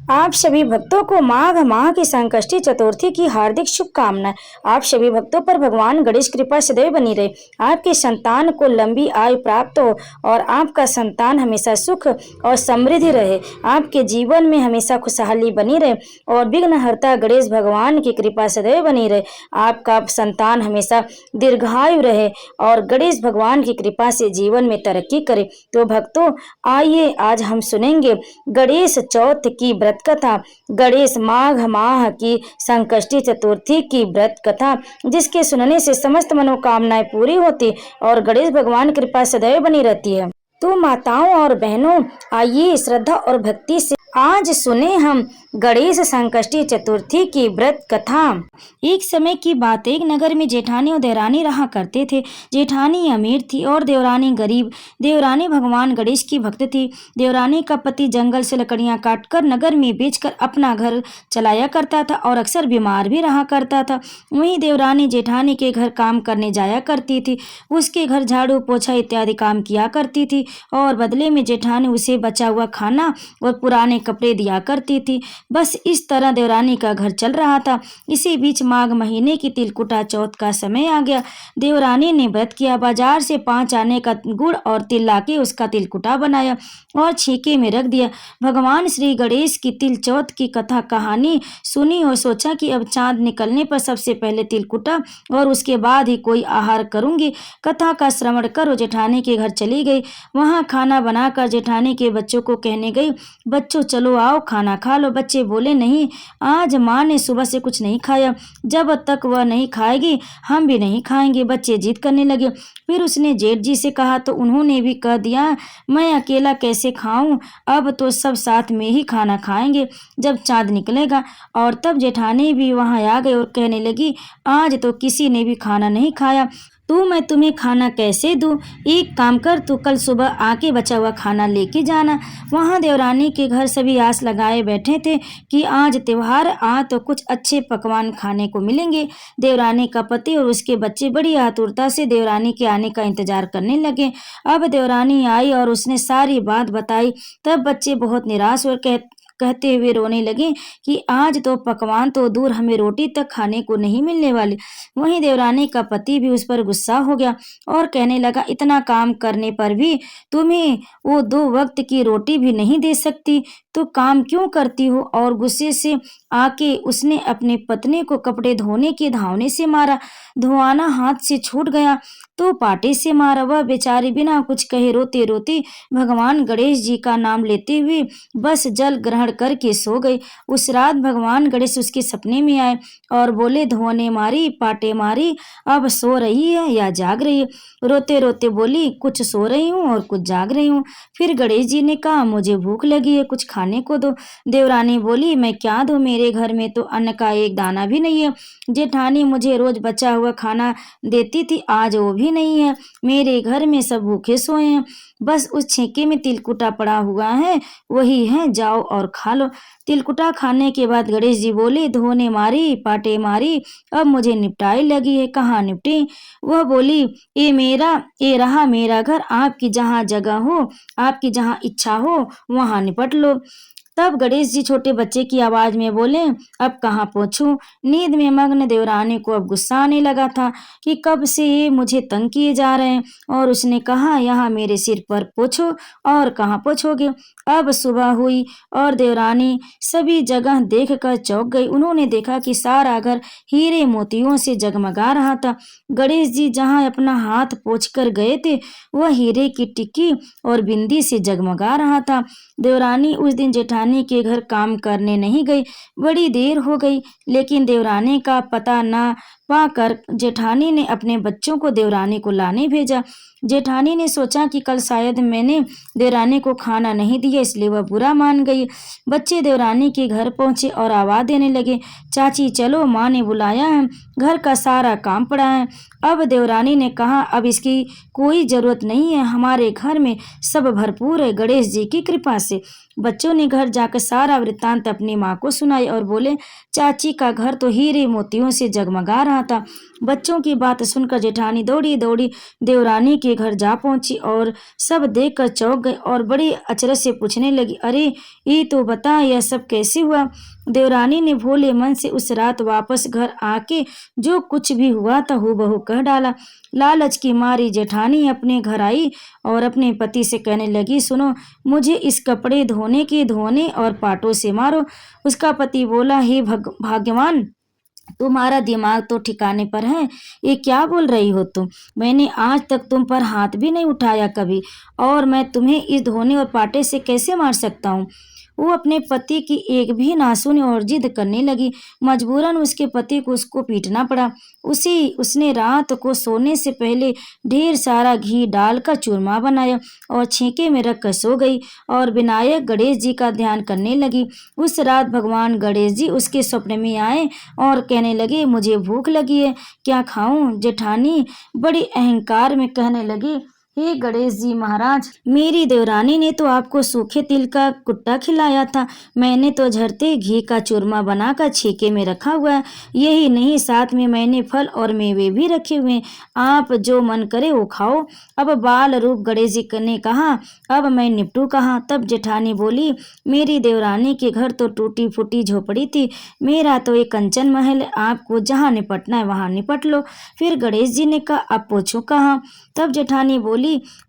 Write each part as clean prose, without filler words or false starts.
आप सभी भक्तों को माघ माह की संकष्टी चतुर्थी की हार्दिक शुभकामनाएं। आप सभी भक्तों पर भगवान गणेश कृपा सदैव बनी रहे। आपकी संतान को लंबी आयु प्राप्त हो और आपका संतान हमेशा सुख और समृद्धि रहे। आपके जीवन में हमेशा खुशहाली बनी रहे और विघ्नहर्ता गणेश भगवान की कृपा सदैव बनी रहे। आपका संतान हमेशा दीर्घायु रहे और गणेश भगवान की कृपा से जीवन में तरक्की करे। तो भक्तों, आइए आज हम सुनेंगे गणेश चौथ की व्रत कथा, गणेश माघ माह की संकष्टी चतुर्थी की व्रत कथा, जिसके सुनने से समस्त मनोकामनाएं पूरी होती और गणेश भगवान की कृपा सदैव बनी रहती है। तो माताओं और बहनों, आइए श्रद्धा और भक्ति से आज सुने हम गणेश संकष्टी चतुर्थी की व्रत कथा। एक समय की बात, एक नगर में जेठानी और देवरानी रहा करते थे। जेठानी अमीर थी और देवरानी गरीब। देवरानी भगवान गणेश की भक्त थी। देवरानी का पति जंगल से लकड़ियां काटकर नगर में बेचकर अपना घर चलाया करता था और अक्सर बीमार भी रहा करता था। वहीं देवरानी जेठानी के घर काम करने जाया करती थी। उसके घर झाड़ू पोछा इत्यादि काम किया करती थी और बदले में जेठानी उसे बचा हुआ खाना और पुराने कपड़े दिया करती थी। बस इस तरह देवरानी का घर चल रहा था। इसी बीच माघ महीने की तिलकुटा चौथ का समय आ गया। देवरानी ने व्रत किया। बाजार से 5 आने का गुड़ और तिल लाके उसका तिलकुटा बनाया और छीके में रख दिया। भगवान श्री गणेश की तिल चौथ की कथा कहानी सुनी और सोचा कि अब चांद निकलने पर सबसे पहले तिलकुटा और उसके बाद ही कोई आहार करूंगी। कथा का श्रवण कर वो जेठानी के घर चली गई। वहां खाना बनाकर जेठानी के बच्चों को कहने गई, बच्चों चलो आओ खाना खा लो। बच्चे बोले, नहीं, आज माँ ने सुबह से कुछ नहीं खाया, जब तक वह नहीं खाएगी हम भी नहीं खाएंगे। बच्चे जिद करने लगे। फिर उसने जेठ जी से कहा तो उन्होंने भी कह दिया, मैं अकेला कैसे खाऊं, अब तो सब साथ में ही खाना खाएंगे जब चांद निकलेगा। और तब जेठानी भी वहां आ गई और कहने लगी, आज तो किसी ने भी खाना नहीं खाया, तो मैं तुम्हें खाना कैसे दूं? एक काम कर, तू कल सुबह आके बचा हुआ खाना लेके जाना। वहां देवरानी के घर सभी आस लगाए बैठे थे कि आज त्योहार आ तो कुछ अच्छे पकवान खाने को मिलेंगे। देवरानी का पति और उसके बच्चे बड़ी आतुरता से देवरानी के आने का इंतजार करने लगे। अब देवरानी आई और उसने सारी बात बताई। तब बच्चे बहुत निराश और कहते हुए रोने लगे कि आज तो पकवान तो दूर, हमें रोटी तक खाने को नहीं मिलने वाली। वहीं देवरानी का पति भी उस पर गुस्सा हो गया और कहने लगा, इतना काम करने पर भी तुम्हें वो 2 वक्त की रोटी भी नहीं दे सकती, तो काम क्यों करती हो? और गुस्से से आके उसने अपने पत्नी को कपड़े धोने के धावने से मारा। धोआना हाथ से छूट गया तो पाटे से मारा। वह बेचारी बिना कुछ कहे रोते रोते भगवान गणेश जी का नाम लेते हुए बस जल ग्रहण करके सो गई। उस रात भगवान गणेश उसके सपने में आए और बोले, धोने मारी पाटे मारी, अब सो रही है या जाग रही है? रोते रोते बोली, कुछ सो रही हूँ और कुछ जाग रही हूँ। फिर गणेश जी ने कहा, मुझे भूख लगी है, कुछ खाने को दो। देवरानी बोली, मैं क्या दूं, मेरे घर में तो अन्न का एक दाना भी नहीं है। जेठानी मुझे रोज बचा हुआ खाना देती थी, आज वो भी नहीं है। मेरे घर में सब भूखे सोए हैं, बस उस छेके में तिलकुटा पड़ा हुआ है, वही है, जाओ और खा लो। तिलकुटा खाने के बाद गणेश जी बोले, धोने मारी पाटे मारी, अब मुझे निपटाई लगी है। कहाँ निपटी? वह बोली, ये रहा मेरा घर, आपकी जहाँ जगह हो, आपकी जहाँ इच्छा हो वहां निपट लो। तब गणेश जी छोटे बच्चे की आवाज में बोले, अब कहाँ पहुंचूं? नींद में मग्न देवरानी को अब गुस्सा आने लगा था कि कब से ये मुझे तंग किए जा रहे हैं, और उसने कहा, यहाँ मेरे सिर पर पोछो। और कहाँ पोछोगे? अब सुबह हुई और देवरानी सभी जगह देखकर चौंक गई। उन्होंने देखा कि सारा घर हीरे मोतियों से जगमगा रहा था। गणेश जी जहाँ अपना हाथ पोंछ कर गए थे, वह हीरे की टिक्की और बिंदी से जगमगा रहा था। देवरानी उस दिन जेठानी के घर काम करने नहीं गई। बड़ी देर हो गई, लेकिन देवरानी का पता न पाकर जेठानी ने अपने बच्चों को देवरानी को लाने भेजा। जेठानी ने सोचा कि कल शायद मैंने देवरानी को खाना नहीं दिया, इसलिए वह बुरा मान गई। बच्चे देवरानी के घर पहुंचे और आवाज देने लगे, चाची चलो, माँ ने बुलाया है, घर का सारा काम पड़ा है। अब देवरानी ने कहा, अब इसकी कोई जरूरत नहीं है, हमारे घर में सब भरपूर है गणेश जी की कृपा से। बच्चों ने घर जाकर सारा वृत्तांत अपनी माँ को सुनाई और बोले, चाची का घर तो हीरे मोतियों से जगमगा रहा रहा था। बच्चों की बात सुनकर जेठानी दौड़ी दौड़ी देवरानी के घर जा पहुंची और सब देखकर चौंक गए और बड़ी अचरज से पूछने लगी, अरे ये तो बता, यह सब कैसे हुआ। देवरानी ने भोले मन से उस रात वापस घर आके जो कुछ भी हुआ था हूबहू कह डाला। लालच की मारी जेठानी अपने घर आई और अपने पति से कहने लगी, सुनो, मुझे इस कपड़े धोने और पाटों से मारो। उसका पति बोला, हे भाग्यवान, तुम्हारा दिमाग तो ठिकाने पर है। ये क्या बोल रही हो तुम? मैंने आज तक तुम पर हाथ भी नहीं उठाया कभी, और मैं तुम्हें इस धोने और पाटे से कैसे मार सकता हूँ। वो अपने पति की एक भी ना सुनी और जिद करने लगी। मजबूरन उसके पति को उसको पीटना पड़ा। उसने रात को सोने से पहले ढेर सारा घी डालकर चूरमा बनाया और छींके में रखकर सो गई और विनायक गणेश जी का ध्यान करने लगी। उस रात भगवान गणेश जी उसके स्वप्न में आए और कहने लगे, मुझे भूख लगी है, क्या खाऊं? जेठानी बड़ी अहंकार में कहने लगी, हे गणेश जी महाराज, मेरी देवरानी ने तो आपको सूखे तिल का कुट्टा खिलाया था। मैंने तो झरते घी का चूरमा बनाकर छीके में रखा हुआ है। यही नहीं, साथ में मैंने फल और मेवे भी रखे हुए। आप जो मन करे वो खाओ। अब बाल रूप गणेश जी ने कहा, अब मैं निपटू कहाँ? तब जेठानी बोली, मेरी देवरानी के घर तो टूटी फूटी झोपड़ी थी, मेरा तो एक कंचन महल है। आपको जहाँ निपटना है वहाँ निपट लो। फिर गणेश जी ने कहा, अब पूछूं कहाँ? तब जेठानी बोली,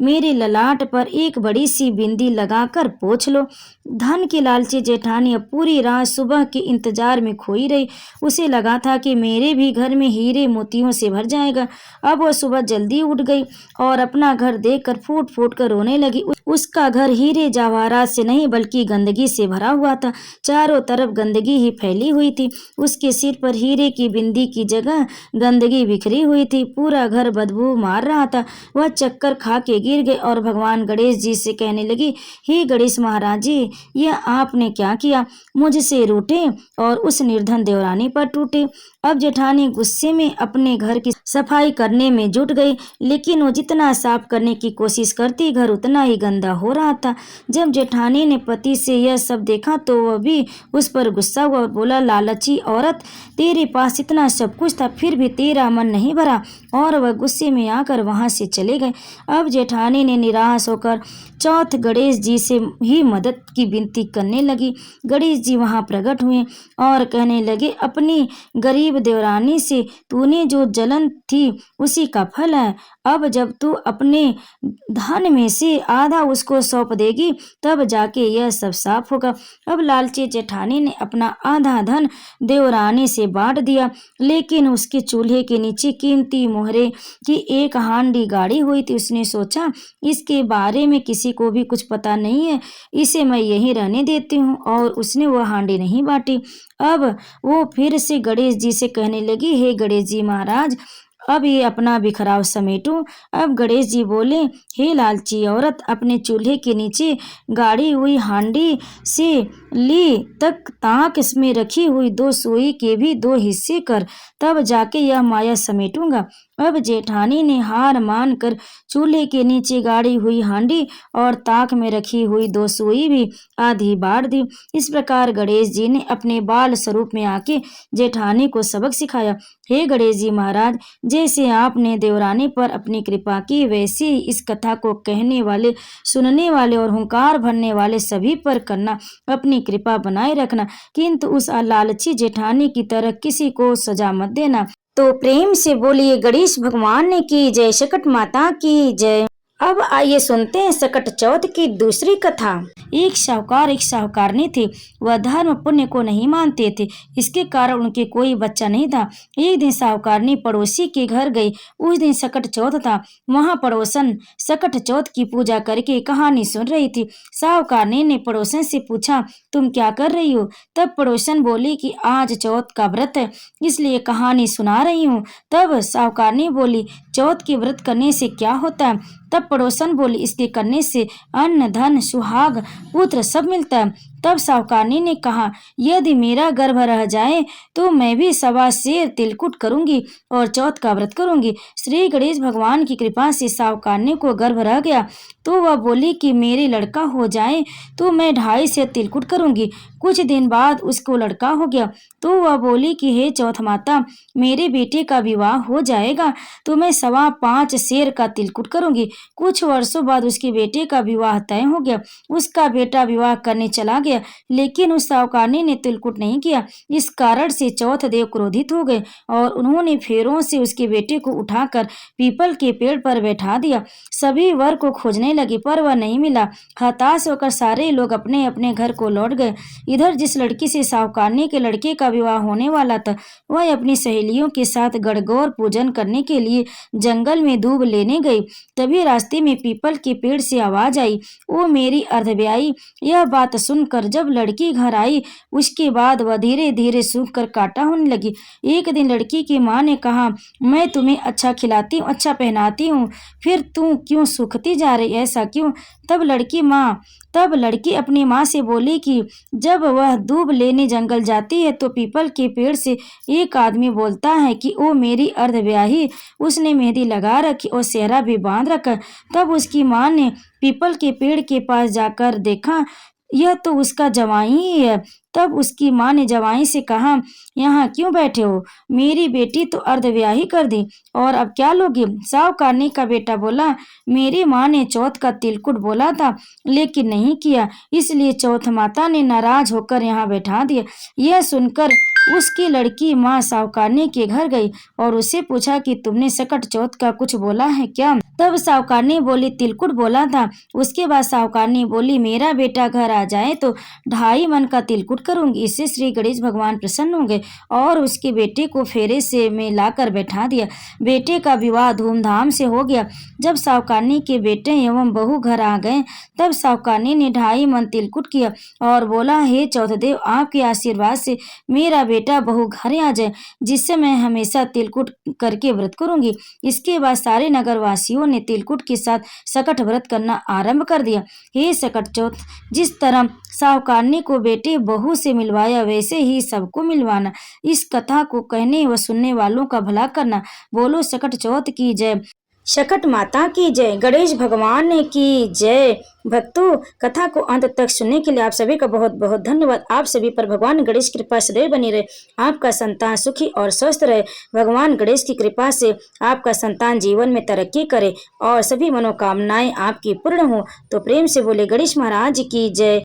मेरे ललाट पर एक बड़ी सी बिंदी लगाकर पोंछ लो। धन की लालची जेठानी अब पूरी रात सुबह के इंतजार में खोई रही। उसे लगा था कि मेरे भी घर में हीरे मोतियों से भर जाएगा। अब वह सुबह जल्दी उठ गई और अपना घर देखकर फूट फूट कर रोने लगी। उसका घर हीरे जवाहरात से नहीं बल्कि गंदगी से भरा हुआ था। चारों तरफ गंदगी ही फैली हुई थी। उसके सिर पर हीरे की बिंदी की जगह गंदगी बिखरी हुई थी। पूरा घर बदबू मार रहा था। वह चक्कर खा के गिर गए और भगवान गणेश जी से कहने लगी, हे गणेश महाराज जी, यह आपने क्या किया? मुझसे रूठे और उस निर्धन देवरानी पर टूटे। अब जेठानी गुस्से में अपने घर की सफाई करने में जुट गई, लेकिन वो जितना साफ करने की कोशिश करती घर उतना ही गंदा हो रहा था। जब जेठानी ने पति से यह सब देखा तो वह भी उस पर गुस्सा हुआ और बोला, लालची औरत, तेरे पास इतना सब कुछ था फिर भी तेरा मन नहीं भरा। और वह गुस्से में आकर वहां से चले गए। अब जेठानी ने निराश होकर चौथ गणेश जी से ही मदद की विनती करने लगी। गणेश जी वहां प्रकट हुए और कहने लगे, अपनी गरीब देवरानी से तूने जो जलन थी उसी का फल है। अब जब तू अपने धन में से आधा उसको सौंप देगी तब जाके यह सब साफ होगा। अब लालची जेठानी ने अपना आधा धन देवरानी से बांट दिया, लेकिन उसके चूल्हे के नीचे कीमती मोहरे की एक हांडी गाड़ी हुई थी। उसने सोचा, इसके बारे में किसी को भी कुछ पता नहीं है, इसे मैं यहीं रहने देती हूँ, और उसने वह हांडी नहीं बांटी। अब वो फिर से गणेश जी से कहने लगी, हे गणेश जी महाराज, अब ये अपना बिखराव समेटो। अब गणेश जी बोले, हे लालची औरत, अपने चूल्हे के नीचे गाड़ी हुई हांडी से ली तक ताक इसमें रखी हुई 2 सुई के भी 2 हिस्से कर, तब जाके यह माया समेटूंगा। अब जेठानी ने हार मान कर चूल्हे के नीचे गाड़ी हुई हांडी और ताक में रखी हुई 2 सुई भी आधी बांट दी। इस प्रकार गणेश जी ने अपने बाल स्वरूप में आके जेठानी को सबक सिखाया। हे गणेश जी महाराज, जैसे आपने देवरानी पर अपनी कृपा की, वैसे ही इस कथा को कहने वाले, सुनने वाले और हुंकार भरने वाले सभी पर करना। अपनी कृपा बनाए रखना, किंतु उस लालची जेठानी की तरह किसी को सजा मत देना। तो प्रेम से बोलिए गणेश भगवान ने की जय, सकट माता की जय। अब आइए सुनते हैं सकट चौथ की दूसरी कथा। एक साहूकार एक साहूकारनी थी। वह धर्म पुण्य को नहीं मानते थे, इसके कारण उनके कोई बच्चा नहीं था। एक दिन साहूकारनी पड़ोसी के घर गई। उस दिन सकट चौथ था। वहां पड़ोसन सकट चौथ की पूजा करके कहानी सुन रही थी। साहूकारनी ने पड़ोसन से पूछा, तुम क्या कर रही हो? तब पड़ोसन बोली कि आज चौथ का व्रत है, इसलिए कहानी सुना रही हूँ। तब साहूकारनी बोली, चौथ के व्रत करने से क्या होता है? तब पड़ोसन बोली, इसके करने से अन्न धन सुहाग पुत्र सब मिलता है। तब साहुकारनी ने कहा, यदि मेरा गर्भ रह जाए तो मैं भी 1.25 सेर तिलकुट करूंगी और चौथ का व्रत करूंगी। श्री गणेश भगवान की कृपा से साहुकारनी को गर्भ रह गया तो वह बोली कि मेरे लड़का हो जाए तो मैं 2.5 सेर तिलकुट करूंगी। कुछ दिन बाद उसको लड़का हो गया तो वह बोली कि हे चौथ माता, मेरे बेटे का विवाह हो जाएगा तो मैं 5.25 सेर का तिलकुट करूंगी। कुछ वर्षों बाद उसके बेटे का विवाह तय हो गया। उसका बेटा विवाह करने चला गया, लेकिन उस साहुकारनी ने तिलकुट नहीं किया। इस कारण से चौथ देव क्रोधित हो गए और उन्होंने फेरों से उसके बेटे को उठाकर पीपल के पेड़ पर बैठा दिया। सभी वर को खोजने लगे पर वह नहीं मिला। हताश होकर सारे लोग अपने अपने घर को लौट गए। इधर जिस लड़की से साहुकारनी के लड़के का विवाह होने वाला था, वह अपनी सहेलियों के साथ गणगौर पूजन करने के लिए जंगल में दूब लेने गई। तभी रास्ते में पीपल के पेड़ से आवाज आई, ओ मेरी अर्धव्याई। यह बात सुनकर जब लड़की घर आई, उसके बाद वह धीरे धीरे सूख कर काटा होने लगी। एक दिन लड़की की माँ ने कहा, मैं तुम्हें अच्छा खिलाती हूँ, अच्छा पहनाती हूँ, फिर तू क्यों सूखती जा रही, ऐसा क्यों? तब लड़की अपनी माँ से बोली कि जब वह दूब लेने जंगल जाती है तो पीपल के पेड़ से एक आदमी बोलता है कि ओ मेरी अर्धव्याही। उसने मेहंदी लगा रखी और सेहरा भी बांध रखा। तब उसकी माँ ने पीपल के पेड़ के पास जाकर देखा, यह तो उसका जवाई ही है। तब उसकी माँ ने जवाई से कहा, यहाँ क्यों बैठे हो? मेरी बेटी तो अर्धव्याही कर दी और अब क्या लोगे? साहुकारनी का बेटा बोला, मेरी माँ ने चौथ का तिलकुट बोला था लेकिन नहीं किया, इसलिए चौथ माता ने नाराज होकर यहाँ बैठा दिया। यह सुनकर उसकी लड़की माँ साहुकारनी के घर गई और उससे पूछा कि तुमने सकट चौथ का कुछ बोला है क्या? तब साहुकारनी बोली, तिलकुट बोला था। उसके बाद साहुकारनी बोली, मेरा बेटा घर आ जाए तो 2.5 मन का तिलकुट करूंगी। इससे श्री गणेश भगवान प्रसन्न हो गए और उसके बेटे को फेरे से में लाकर बैठा दिया। बेटे का विवाह धूमधाम से हो गया। जब साहुकारनी के बेटे एवं बहू घर आ गए, तब साहुकारनी ने 2.5 मन तिलकुट किया और बोला, हे चौथदेव, आपके आशीर्वाद से मेरा बेटा बहू घर आ जाए, जिससे मैं हमेशा तिलकुट करके व्रत करूंगी। इसके बाद सारे नगर वासियों ने तिलकुट के साथ सकट व्रत करना आरंभ कर दिया। हे सकट चौथ, जिस तरह साहुकारनी को बेटे बहू से मिलवाया, वैसे ही सबको मिलवाना। इस कथा को कहने व सुनने वालों का भला करना। बोलो सकट चौथ की जय। शकट माता की जय। गणेश भगवान की जय। भक्तों, कथा को अंत तक सुनने के लिए आप सभी का बहुत बहुत धन्यवाद। आप सभी पर भगवान गणेश की कृपा सदैव बनी रहे। आपका संतान सुखी और स्वस्थ रहे। भगवान गणेश की कृपा से आपका संतान जीवन में तरक्की करे और सभी मनोकामनाएं आपकी पूर्ण हो। तो प्रेम से बोले गणेश महाराज की जय।